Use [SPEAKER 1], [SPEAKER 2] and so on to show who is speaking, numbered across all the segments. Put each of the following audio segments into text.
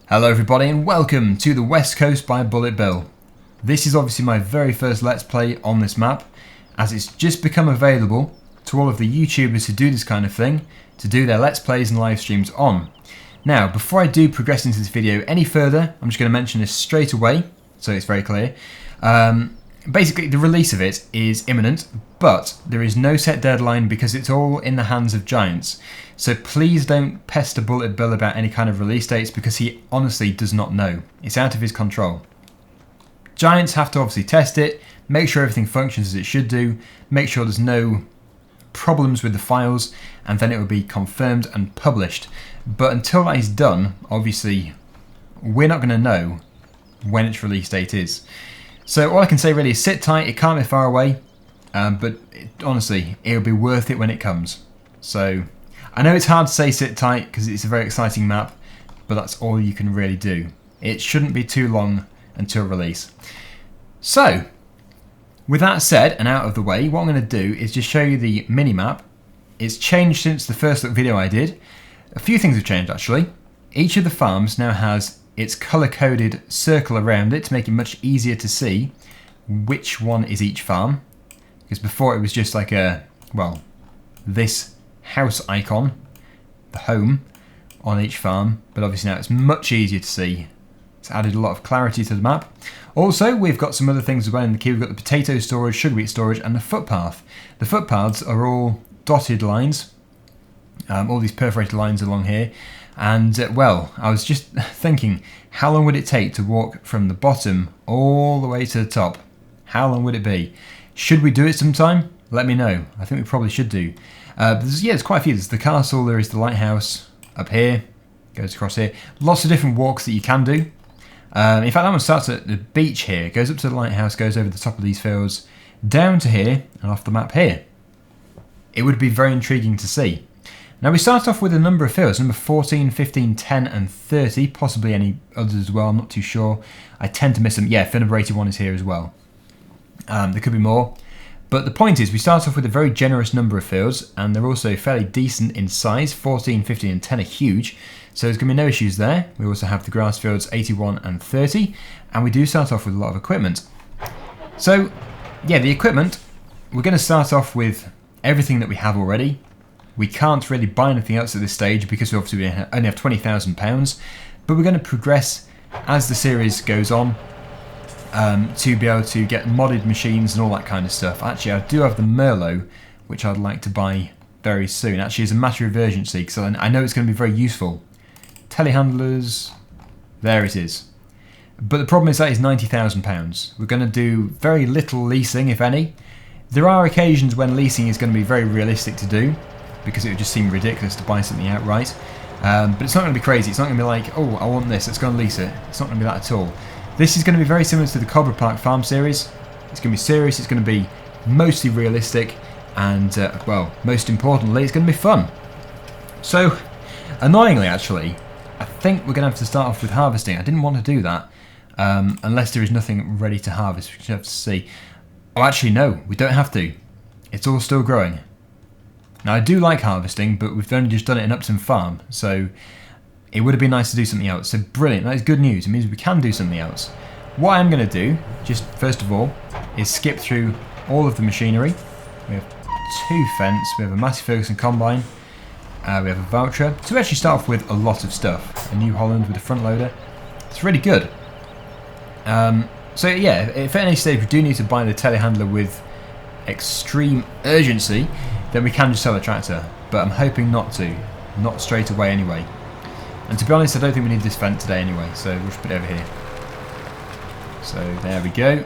[SPEAKER 1] Hello everybody and welcome to the West Coast by Bulletbill. This is obviously my very first Let's Play on this map, as it's just become available to all of the YouTubers who do this kind of thing, to do their Let's Plays and live streams on. Now, before I do progress into this video any further, I'm just going to mention this straight away, so it's very clear. Basically, the release of it is imminent, but there is no set deadline because it's all in the hands of Giants. So please don't pester Bulletbill about any kind of release dates because he honestly does not know. It's out of his control. Giants have to obviously test it, make sure everything functions as it should do, make sure there's no problems with the files, and then it will be confirmed and published. But until that is done, obviously, we're not going to know when its release date is. So all I can say really is sit tight, it can't be far away, but honestly, it'll be worth it when it comes. So I know it's hard to say sit tight because it's a very exciting map, but that's all you can really do. It shouldn't be too long until release. So, with that said and out of the way, what I'm going to do is just show you the mini-map. It's changed since the first look video I did. A few things have changed actually. Each of the farms now has its colour-coded circle around it to make it much easier to see which one is each farm. Because before it was just like this house icon, the home, on each farm. But obviously now it's much easier to see. It's added a lot of clarity to the map. Also, we've got some other things as well in the queue. We've got the potato storage, sugar beet storage, and the footpath. The footpaths are all dotted lines, all these perforated lines along here. And, I was just thinking, how long would it take to walk from the bottom all the way to the top? How long would it be? Should we do it sometime? Let me know. I think we probably should do. There's quite a few. There's the castle, there is the lighthouse up here, goes across here. Lots of different walks that you can do. In fact, that one starts at the beach here, goes up to the lighthouse, goes over the top of these fields, down to here, and off the map here. It would be very intriguing to see. Now we start off with a number of fields, number 14, 15, 10 and 30, possibly any others as well, I'm not too sure. I tend to miss them. Yeah, field number 81 is here as well. There could be more. But the point is, we start off with a very generous number of fields, and they're also fairly decent in size. 14, 15 and 10 are huge, so there's going to be no issues there. We also have the grass fields 81 and 30, and we do start off with a lot of equipment. So, yeah, the equipment, we're going to start off with everything that we have already. We can't really buy anything else at this stage because we obviously only have £20,000, but we're going to progress as the series goes on to be able to get modded machines and all that kind of stuff. Actually, I do have the Merlot, which I'd like to buy very soon. Actually, as a matter of urgency, because I know it's going to be very useful. Telehandlers, there it is. But the problem is that is £90,000. We're going to do very little leasing, if any. There are occasions when leasing is going to be very realistic to do, because it would just seem ridiculous to buy something outright. But it's not going to be crazy. It's not going to be like, oh, I want this, let's go and lease it. It's not going to be that at all. This is going to be very similar to the Cobra Park Farm series. It's going to be serious, it's going to be mostly realistic, and, most importantly, it's going to be fun. So, annoyingly actually, I think we're going to have to start off with harvesting. I didn't want to do that, unless there is nothing ready to harvest, which we have to see. Oh, actually no, we don't have to. It's all still growing. Now I do like harvesting, but we've only just done it in Upton Farm, so it would have been nice to do something else. So brilliant, that is good news. It means we can do something else. What I'm going to do, just first of all, is skip through all of the machinery. We have 2 Fence, we have a Massey Ferguson Combine, we have a Voucher. So we actually start off with a lot of stuff. A New Holland with a front loader. It's really good. So yeah, if at any stage we do need to buy the telehandler with extreme urgency, then we can just sell the tractor, but I'm hoping not to. Not straight away anyway. And to be honest, I don't think we need this vent today anyway, so we'll just put it over here. So there we go.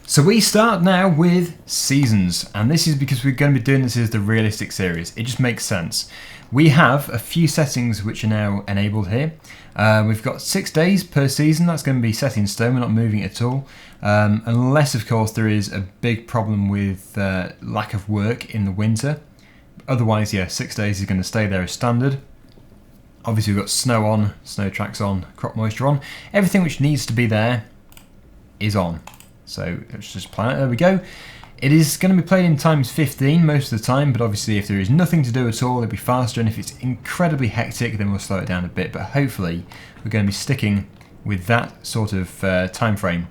[SPEAKER 1] So we start now with seasons, and this is because we're going to be doing this as the realistic series. It just makes sense. We have a few settings which are now enabled here. We've got 6 days per season. That's going to be set in stone. We're not moving it at all. Unless, of course, there is a big problem with lack of work in the winter. Otherwise, yeah, 6 days is going to stay there as standard. Obviously, we've got snow on, snow tracks on, crop moisture on. Everything which needs to be there is on. So let's just plan it. There we go. It is going to be played in times 15 most of the time, but obviously if there is nothing to do at all, it'll be faster, and if it's incredibly hectic, then we'll slow it down a bit, but hopefully we're going to be sticking with that sort of time frame.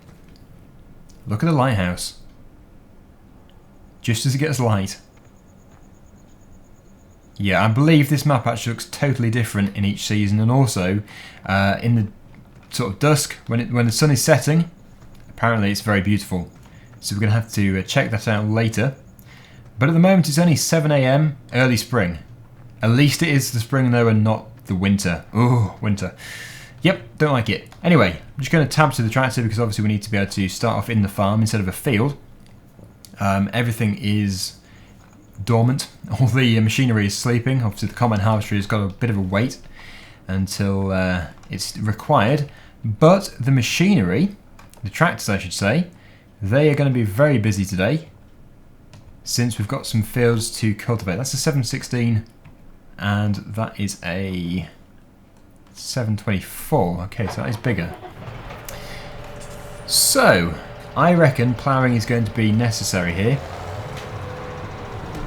[SPEAKER 1] Look at the lighthouse. Just as it gets light. Yeah, I believe this map actually looks totally different in each season, and also in the sort of dusk, when the sun is setting, apparently it's very beautiful. So we're going to have to check that out later. But at the moment it's only 7 AM, early spring. At least it is the spring though and not the winter. Oh, winter. Yep, don't like it. Anyway, I'm just going to tab to the tractor because obviously we need to be able to start off in the farm instead of a field. Everything is dormant. All the machinery is sleeping. Obviously the combine harvester has got a bit of a wait until it's required. But the machinery, the tractors I should say, they are going to be very busy today since we've got some fields to cultivate. That's a 716 and that is a 724. Okay, so that is bigger. So, I reckon ploughing is going to be necessary here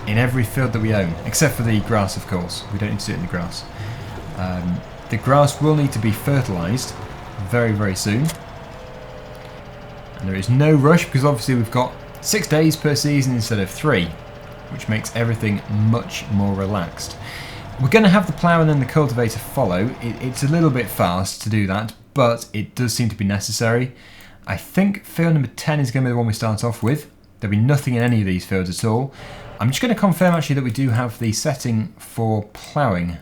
[SPEAKER 1] in every field that we own, except for the grass of course. We don't need to do it in the grass. The grass will need to be fertilised very, very soon. And there is no rush because obviously we've got 6 days per season instead of 3, which makes everything much more relaxed. We're going to have the plough and then the cultivator follow. It's a little bit fast to do that, but it does seem to be necessary. I think field number 10 is going to be the one we start off with. There'll be nothing in any of these fields at all. I'm just going to confirm actually that we do have the setting for ploughing.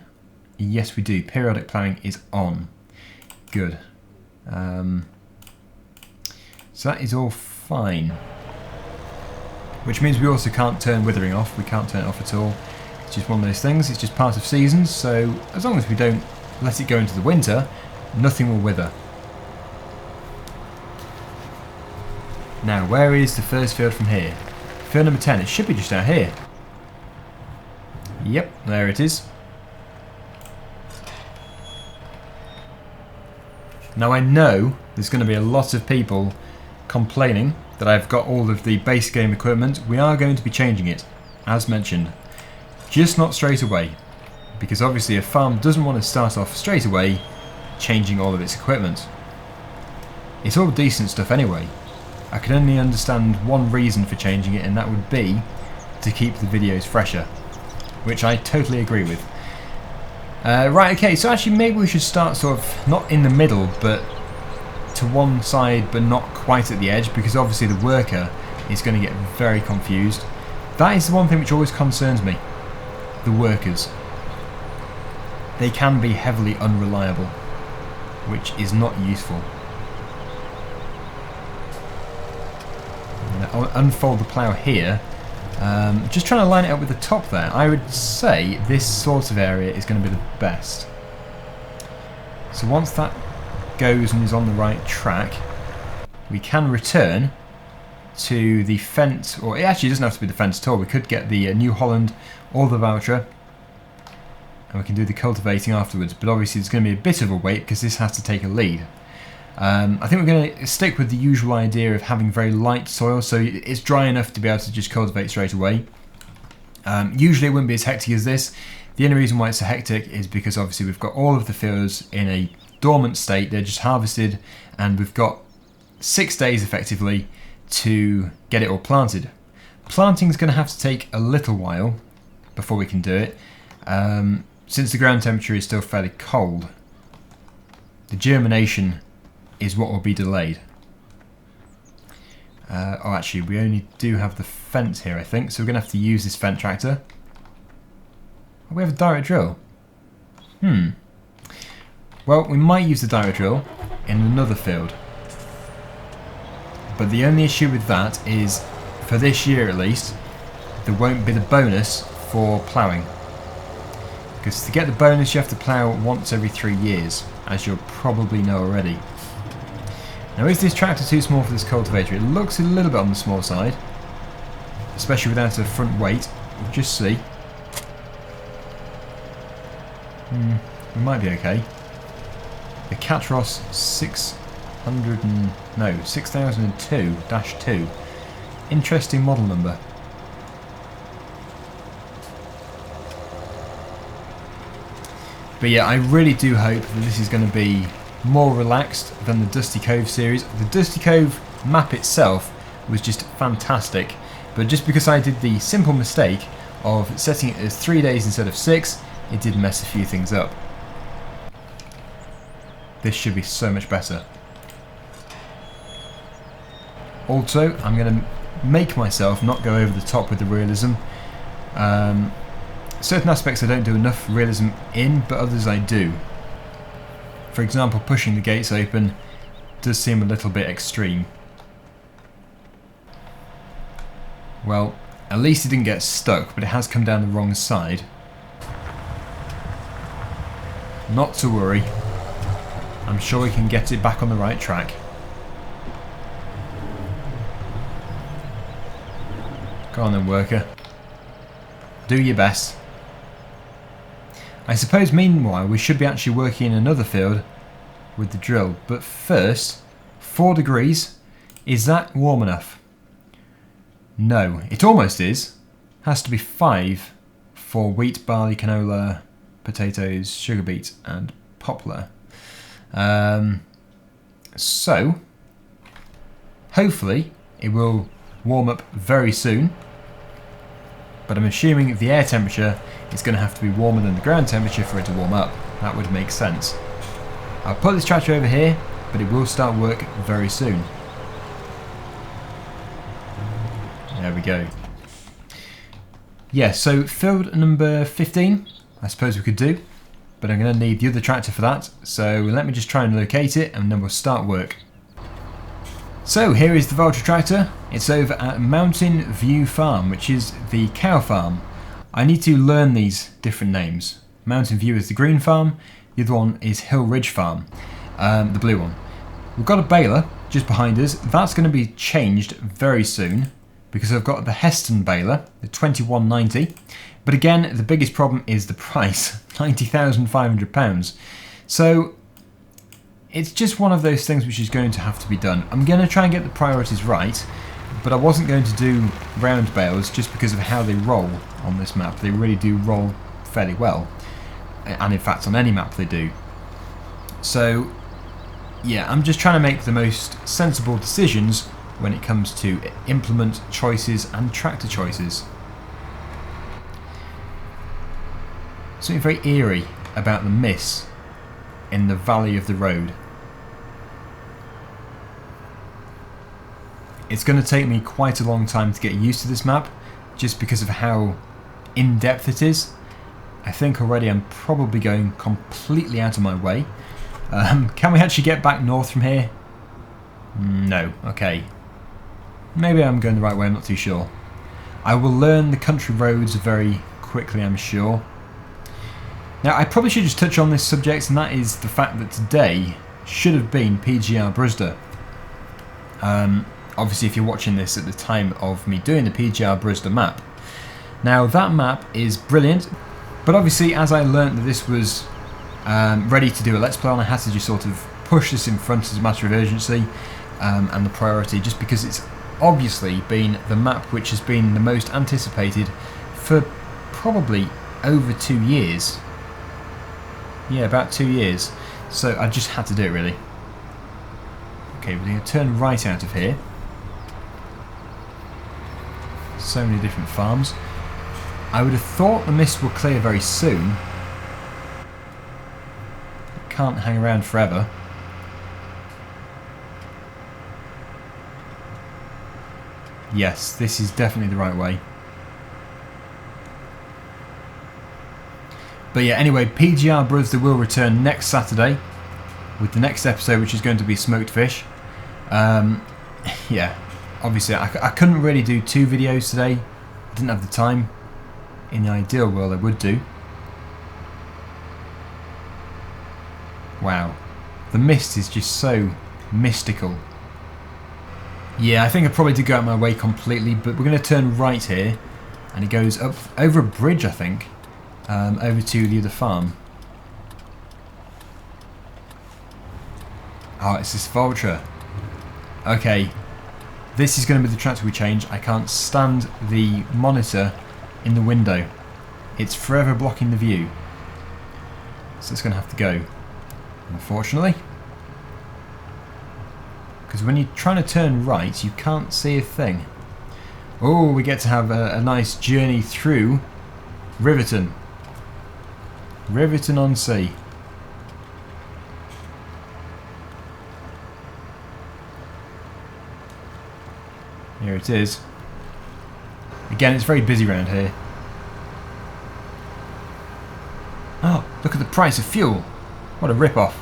[SPEAKER 1] Yes we do, periodic ploughing is on. Good. So that is all fine. Which means we also can't turn withering off. We can't turn it off at all. It's just one of those things. It's just part of seasons. So as long as we don't let it go into the winter, nothing will wither. Now, where is the first field from here? Field number 10. It should be just out here. Yep, there it is. Now I know there's going to be a lot of people complaining that I've got all of the base game equipment. We are going to be changing it, as mentioned. Just not straight away, because obviously a farm doesn't want to start off straight away changing all of its equipment. It's all decent stuff anyway. I can only understand one reason for changing it, and that would be to keep the videos fresher, which I totally agree with. Right, okay, so actually maybe we should start sort of not in the middle, but to one side, but not quite at the edge, because obviously the worker is going to get very confused. That is the one thing which always concerns me. The workers. They can be heavily unreliable, which is not useful. I'll unfold the plough here. Just trying to line it up with the top there. I would say this sort of area is going to be the best. So once that goes and is on the right track, we can return to the fence, or it actually doesn't have to be the fence at all. We could get the New Holland or the voucher, and we can do the cultivating afterwards, but obviously it's going to be a bit of a wait because this has to take a lead. I think we're going to stick with the usual idea of having very light soil, so it's dry enough to be able to just cultivate straight away. Usually it wouldn't be as hectic as this. The only reason why it's so hectic is because obviously we've got all of the fields in a dormant state. They're just harvested, and we've got 6 days effectively to get it all planted. Planting is going to have to take a little while before we can do it, since the ground temperature is still fairly cold. The germination is what will be delayed. Oh, actually, we only do have the fence here, I think, so we're going to have to use this fence tractor. Oh, we have a direct drill. Well, we might use the direct drill in another field. But the only issue with that is, for this year at least, there won't be the bonus for ploughing. Because to get the bonus you have to plough once every 3 years, as you'll probably know already. Now, is this tractor too small for this cultivator? It looks a little bit on the small side, especially without a front weight. We'll just see. We might be okay. The Catros 6002-2 Interesting model number. But yeah, I really do hope that this is going to be more relaxed than the Dusty Cove series. The Dusty Cove map itself was just fantastic, but just because I did the simple mistake of setting it as 3 days instead of 6, it did mess a few things up. This should be so much better. Also, I'm going to make myself not go over the top with the realism. Certain aspects I don't do enough realism in, but others I do. For example, pushing the gates open does seem a little bit extreme. Well, at least it didn't get stuck, but it has come down the wrong side. Not to worry. I'm sure we can get it back on the right track. Go on then, worker. Do your best. I suppose meanwhile we should be actually working in another field with the drill, but first, 4 degrees, is that warm enough? No, it almost is. Has to be 5 for wheat, barley, canola, potatoes, sugar beet and poplar. So, hopefully it will warm up very soon, but I'm assuming the air temperature is going to have to be warmer than the ground temperature for it to warm up. That would make sense. I'll put this tractor over here, but it will start work very soon. There we go. Yeah, so field number 15, I suppose we could do, but I'm going to need the other tractor for that, so let me just try and locate it and then we'll start work. So here is the Vulture tractor. It's over at Mountain View Farm, which is the cow farm. I need to learn these different names. Mountain View is the green farm, the other one is Hill Ridge Farm, the blue one. We've got a baler just behind us. That's going to be changed very soon because I've got the Heston baler, the 2190. But again, the biggest problem is the price, £90,500. So it's just one of those things which is going to have to be done. I'm going to try and get the priorities right, but I wasn't going to do round bales just because of how they roll on this map. They really do roll fairly well, and in fact on any map they do. So yeah, I'm just trying to make the most sensible decisions when it comes to implement choices and tractor choices. Something very eerie about the mist in the valley of the road. It's going to take me quite a long time to get used to this map, just because of how in-depth it is. I think already I'm probably going completely out of my way. Can we actually get back north from here? No, okay. Maybe I'm going the right way, I'm not too sure. I will learn the country roads very quickly, I'm sure. Now, I probably should just touch on this subject, and that is the fact that today should have been PGR Brusda. Obviously, if you're watching this at the time of me doing the PGR Brusda map. Now, that map is brilliant, but obviously, as I learnt that this was ready to do a Let's Play on, I had to just sort of push this in front as a matter of urgency and the priority, just because it's obviously been the map which has been the most anticipated for probably over 2 years. Yeah, about 2 years. So I just had to do it, really. Okay, we're going to turn right out of here. So many different farms. I would have thought the mist will clear very soon. It can't hang around forever. Yes, this is definitely the right way. But yeah, anyway, PGR Brusda will return next Saturday with the next episode, which is going to be smoked fish. Yeah, obviously I couldn't really do 2 videos today. I didn't have the time. In the ideal world I would do. Wow, the mist is just so mystical. Yeah, I think I probably did go out of my way completely, but we're going to turn right here, and it goes up over a bridge, I think, over to the other farm. Oh, it's this Vulture. Okay, This is going to be the tractor we change. I can't stand the monitor in the window. It's forever blocking the view. So it's going to have to go, unfortunately. Because when you're trying to turn right, you can't see a thing. Oh, we get to have a nice journey through Riverton. Riverton-on-Sea. Here it is. Again, it's very busy around here. Oh, look at the price of fuel. What a rip-off.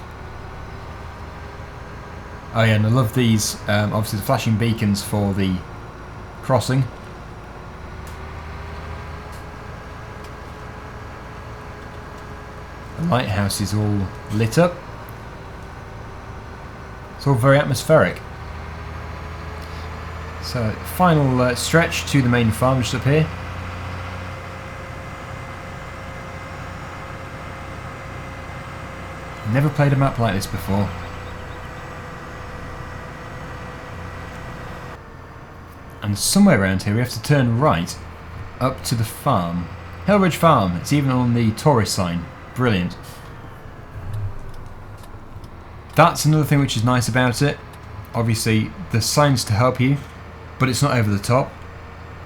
[SPEAKER 1] Oh yeah, and I love these, obviously the flashing beacons for the crossing. The lighthouse is all lit up. It's all very atmospheric. So, final stretch to the main farm just up here. Never played a map like this before. And somewhere around here we have to turn right up to the farm. Hillridge Farm. It's even on the tourist sign. Brilliant. That's another thing which is nice about it. Obviously, the signs to help you, but it's not over the top.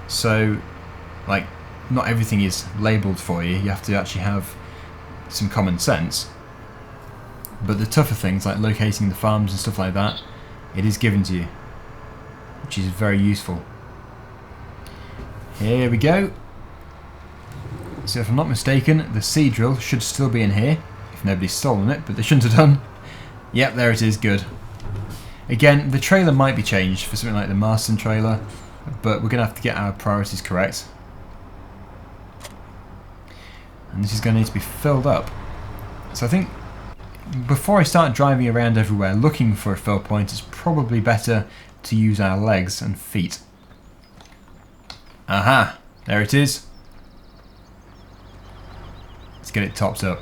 [SPEAKER 1] So, like, not everything is labelled for you. You have to actually have some common sense. But the tougher things, like locating the farms and stuff like that, it is given to you, which is very useful. Here we go. So if I'm not mistaken, the sea drill should still be in here, if nobody's stolen it, but they shouldn't have done. Yep, there it is, good. Again, the trailer might be changed for something like the Marston trailer, but we're going to have to get our priorities correct. And this is going to need to be filled up. So I think before I start driving around everywhere looking for a fill point, it's probably better to use our legs and feet. Aha! There it is. Let's get it topped up.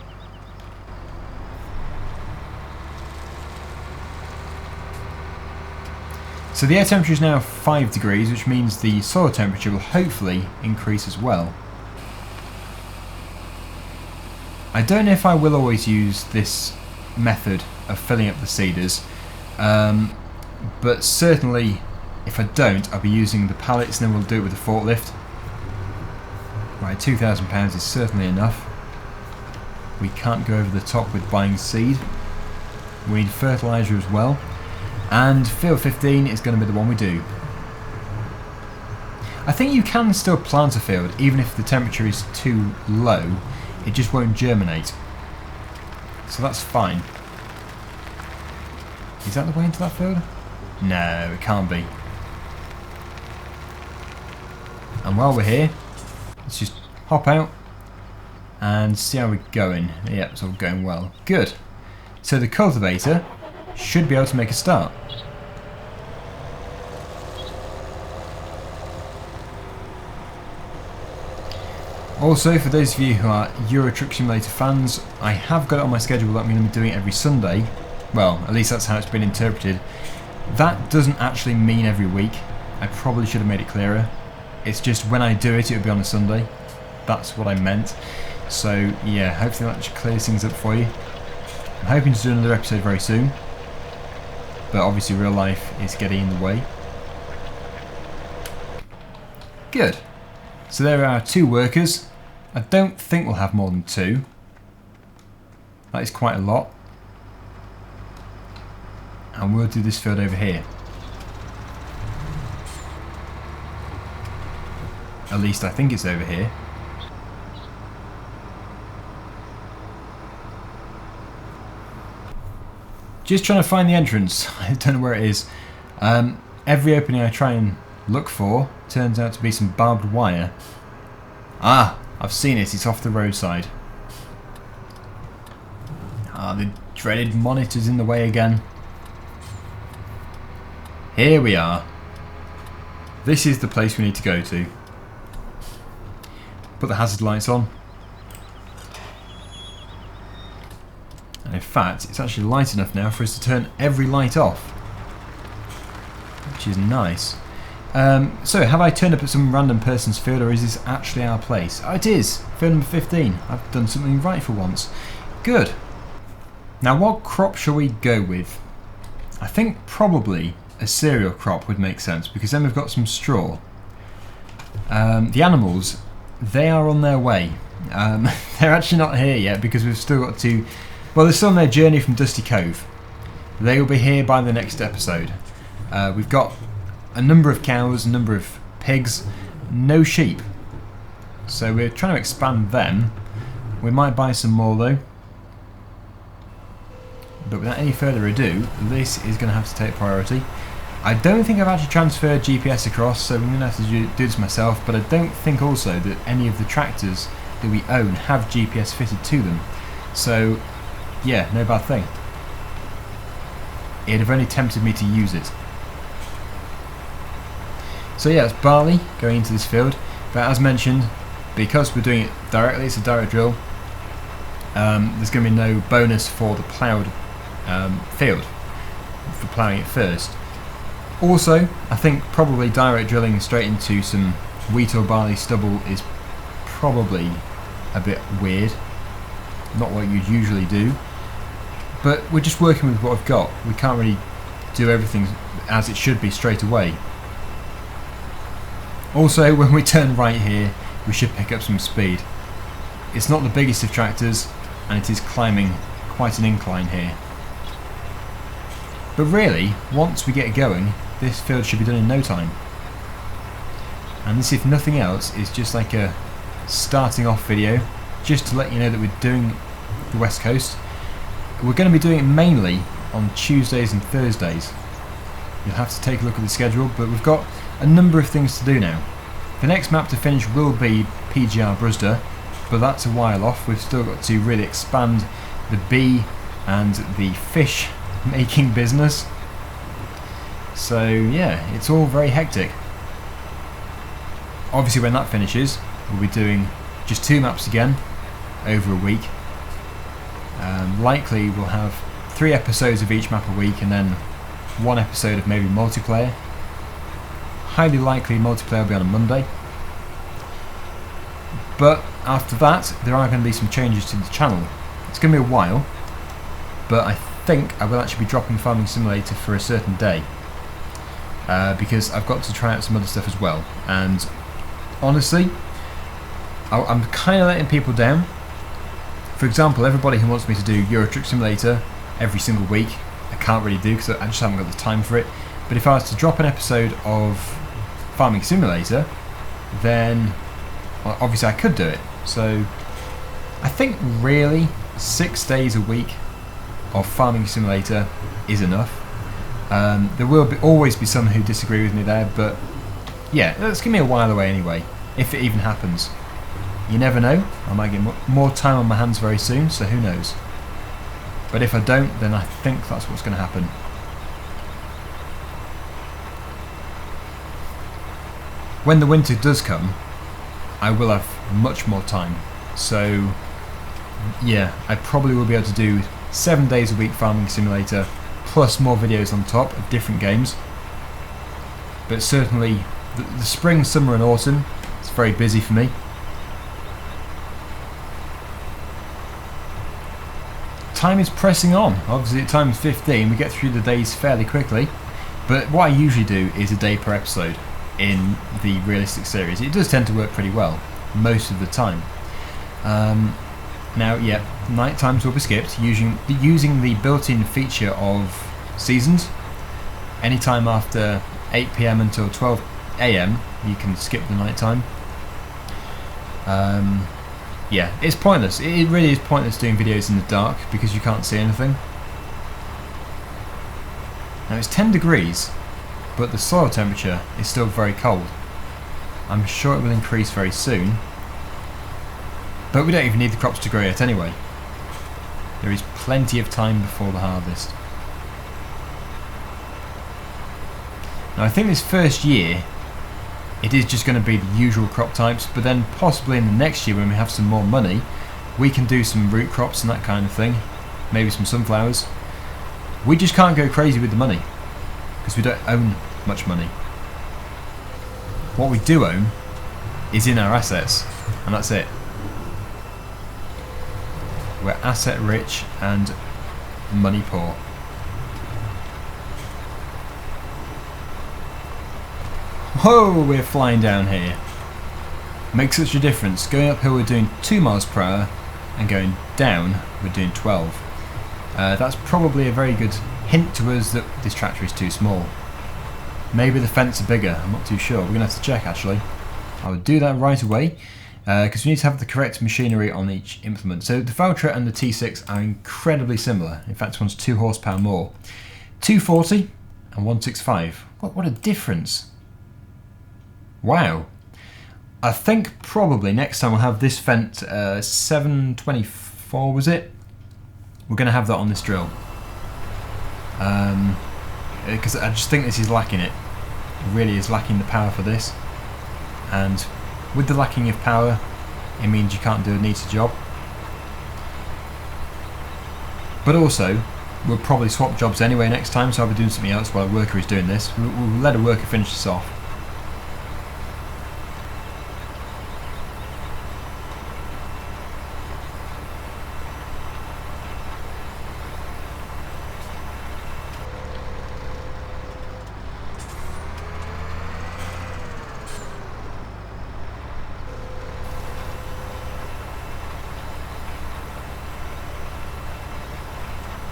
[SPEAKER 1] So the air temperature is now 5 degrees, which means the soil temperature will hopefully increase as well. I don't know if I will always use this method of filling up the seeders, but certainly if I don't, I'll be using the pallets and then we'll do it with the forklift. Right, £2,000 is certainly enough. We can't go over the top with buying seed. We need fertiliser as well. And field 15 is going to be the one we do. I think you can still plant a field even if the temperature is too low. It just won't germinate. So that's fine. Is that the way into that field? No, it can't be. And while we're here, let's just hop out and see how we're going. Yep, it's all going well. Good. So the cultivator should be able to make a start. Also, for those of you who are Euro Truck Simulator fans, I have got it on my schedule that I'm going to be doing it every Sunday. Well, at least that's how it's been interpreted. That doesn't actually mean every week. I probably should have made it clearer. It's just when I do it, it'll be on a Sunday. That's what I meant. So, yeah, hopefully that clears things up for you. I'm hoping to do another episode very soon. But obviously real life is getting in the way. Good. So there are 2 workers. I don't think we'll have more than 2. That is quite a lot. And we'll do this field over here. At least I think it's over here. Just trying to find the entrance. I don't know where it is. Every opening I try and look for turns out to be some barbed wire. Ah, I've seen it. It's off the roadside. Ah, the dreaded monitor's in the way again. Here we are. This is the place we need to go to. Put the hazard lights on. And in fact, it's actually light enough now for us to turn every light off, which is nice. So, have I turned up at some random person's field, or is this actually our place? Oh, it is! Field number 15. I've done something right for once. Good. Now, what crop shall we go with? I think probably a cereal crop would make sense, because then we've got some straw. The animals, they are on their way. They're actually not here yet, because we've still got to... Well, they're still on their journey from Dusty Cove. They will be here by the next episode. We've got a number of cows, a number of pigs, no sheep. So we're trying to expand them. We might buy some more though. But without any further ado, this is going to have to take priority. I don't think I've actually transferred GPS across, so I'm going to have to do this myself, but I don't think also that any of the tractors that we own have GPS fitted to them. So, yeah, no bad thing. It'd have only tempted me to use it. So yeah, it's barley going into this field, but as mentioned, because we're doing it directly, it's a direct drill, there's going to be no bonus for the ploughed field, for ploughing it first. Also, I think probably direct drilling straight into some wheat or barley stubble is probably a bit weird, not what you'd usually do, but we're just working with what I've got. We can't really do everything as it should be straight away. Also, when we turn right here, we should pick up some speed. It's not the biggest of tractors, and it is climbing quite an incline here. But really, once we get going, this field should be done in no time. And this, if nothing else, is just like a starting off video, just to let you know that we're doing the West Coast. We're going to be doing it mainly on Tuesdays and Thursdays. You'll have to take a look at the schedule, but we've got a number of things to do now. The next map to finish will be PGR Brusda, but that's a while off. We've still got to really expand the bee and the fish making business. So yeah, it's all very hectic. Obviously when that finishes, we'll be doing just 2 maps again over a week. Likely we'll have 3 episodes of each map a week, and then 1 episode of maybe multiplayer. Highly likely multiplayer will be on a Monday. But after that, there are going to be some changes to the channel. It's going to be a while, but I think I will actually be dropping Farming Simulator for a certain day. Because I've got to try out some other stuff as well. And honestly, I'm kind of letting people down. For example, everybody who wants me to do Euro Truck Simulator every single week, I can't really do because I just haven't got the time for it. But if I was to drop an episode of Farming Simulator, then well, obviously I could do it. So I think really 6 days a week of Farming Simulator is enough. There will always be some who disagree with me there, but yeah, it's going to be a while away anyway, if it even happens. You never know, I might get more time on my hands very soon, so who knows. But if I don't, then I think that's what's going to happen. When the winter does come, I will have much more time. So yeah, I probably will be able to do 7 days a week Farming Simulator, plus more videos on top of different games. But certainly the spring, summer and autumn, it's very busy for me. Time is pressing on. Obviously at times 15 we get through the days fairly quickly, but what I usually do is a day per episode in the realistic series. It does tend to work pretty well most of the time. Now yeah, night times will be skipped using the built-in feature of seasons. Anytime after 8 PM until 12 AM you can skip the night time. Yeah, it's pointless. It really is pointless doing videos in the dark because you can't see anything. Now it's 10 degrees, but the soil temperature is still very cold. I'm sure it will increase very soon, but we don't even need the crops to grow yet anyway. There is plenty of time before the harvest. Now I think this first year it is just going to be the usual crop types, but then possibly in the next year when we have some more money we can do some root crops and that kind of thing, maybe some sunflowers. We just can't go crazy with the money because we don't own much money. What we do own is in our assets, and that's it. We're asset rich and money poor. Whoa, we're flying down here. Makes such a difference. Going uphill we're doing 2 miles per hour, and going down we're doing 12. That's probably a very good hint to us that this tractor is too small. Maybe the fence are bigger, I'm not too sure. We're going to have to check actually. I would do that right away, because we need to have the correct machinery on each implement. So the Valtra and the T6 are incredibly similar. In fact, one's 2 horsepower more. 240 and 165. What a difference. Wow. I think probably next time we'll have this Fendt 724, was it? We're going to have that on this drill. Because I just think this is lacking it. It really is lacking the power for this. And with the lacking of power, it means you can't do a neater job. But also, we'll probably swap jobs anyway next time, so I'll be doing something else while a worker is doing this. We'll let a worker finish this off.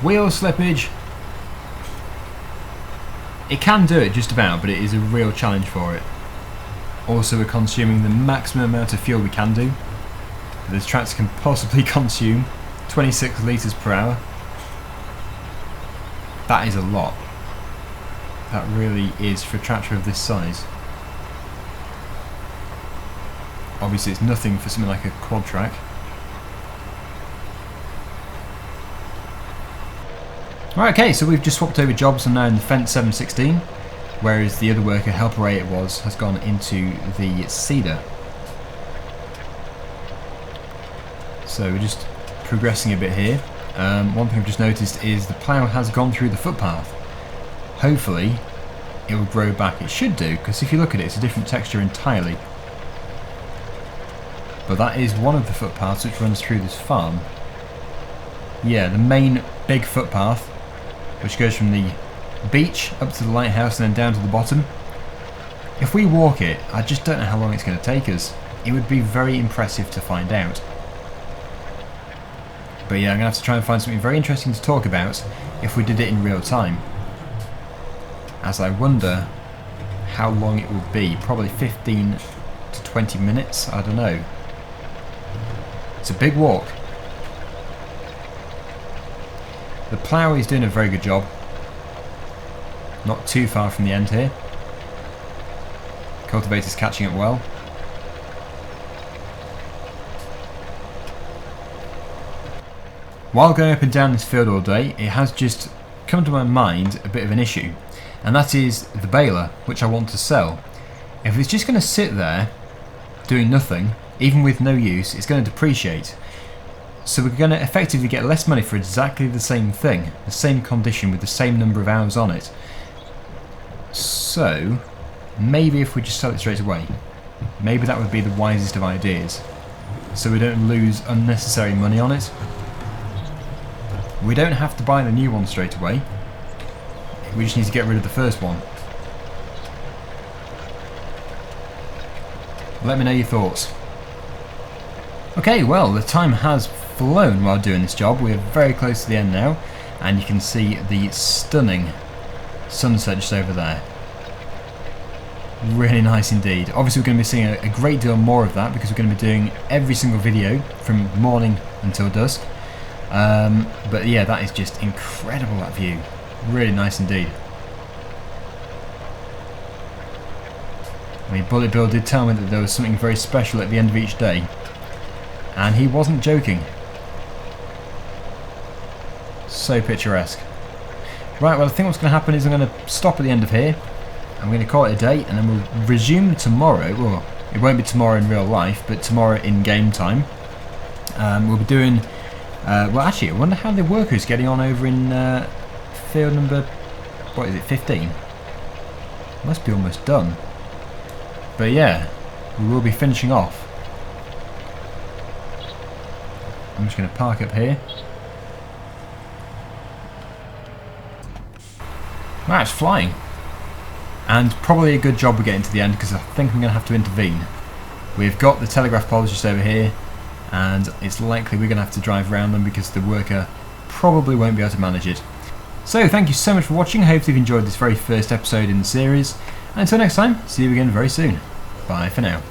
[SPEAKER 1] Wheel slippage. It can do it just about, but it is a real challenge for it. Also, we're consuming the maximum amount of fuel we can do. This tractor can possibly consume 26 litres per hour. That is a lot. That really is for a tractor of this size. Obviously it's nothing for something like a quad track. Right, okay, so we've just swapped over jobs and now in the Fendt 716, whereas the other worker, helper A it was, has gone into the Cedar. So we're just progressing a bit here. One thing I've just noticed is the plough has gone through the footpath. Hopefully it will grow back. It should do, because if you look at it, it's a different texture entirely. But that is one of the footpaths which runs through this farm. Yeah, the main big footpath, which goes from the beach up to the lighthouse and then down to the bottom. If we walk it, I just don't know how long it's going to take us. It would be very impressive to find out. But yeah, I'm going to have to try and find something very interesting to talk about if we did it in real time. As I wonder how long it will be. Probably 15 to 20 minutes, I don't know. It's a big walk. The plough is doing a very good job. Not too far from the end here. Cultivator's catching up well. While going up and down this field all day, it has just come to my mind a bit of an issue, and that is the baler, which I want to sell. If it's just going to sit there doing nothing, even with no use, it's going to depreciate. So we're going to effectively get less money for exactly the same thing, the same condition with the same number of hours on it. So maybe if we just sell it straight away, maybe that would be the wisest of ideas, so we don't lose unnecessary money on it. We don't have to buy the new one straight away, we just need to get rid of the first one. Let me know your thoughts. Okay, well, the time has flown while doing this job. We are very close to the end now, and you can see the stunning sunset just over there. Really nice indeed. Obviously we're going to be seeing a great deal more of that, because we're going to be doing every single video from morning until dusk. But yeah, that is just incredible, that view. Really nice indeed. I mean, Bulletbill did tell me that there was something very special at the end of each day, and he wasn't joking. So picturesque. Right, well I think what's going to happen is I'm going to stop at the end of here. I'm going to call it a day, and then we'll resume tomorrow. Well, it won't be tomorrow in real life, but tomorrow in game time. We'll be doing... well, actually, I wonder how the worker's getting on over in field number... what is it, 15? Must be almost done. But yeah, we will be finishing off. I'm just going to park up here. Wow, it's flying. And probably a good job we're getting to the end, because I think I'm going to have to intervene. We've got the telegraph poles just over here, and it's likely we're going to have to drive around them because the worker probably won't be able to manage it. So thank you so much for watching. I hope you've enjoyed this very first episode in the series. And until next time, see you again very soon. Bye for now.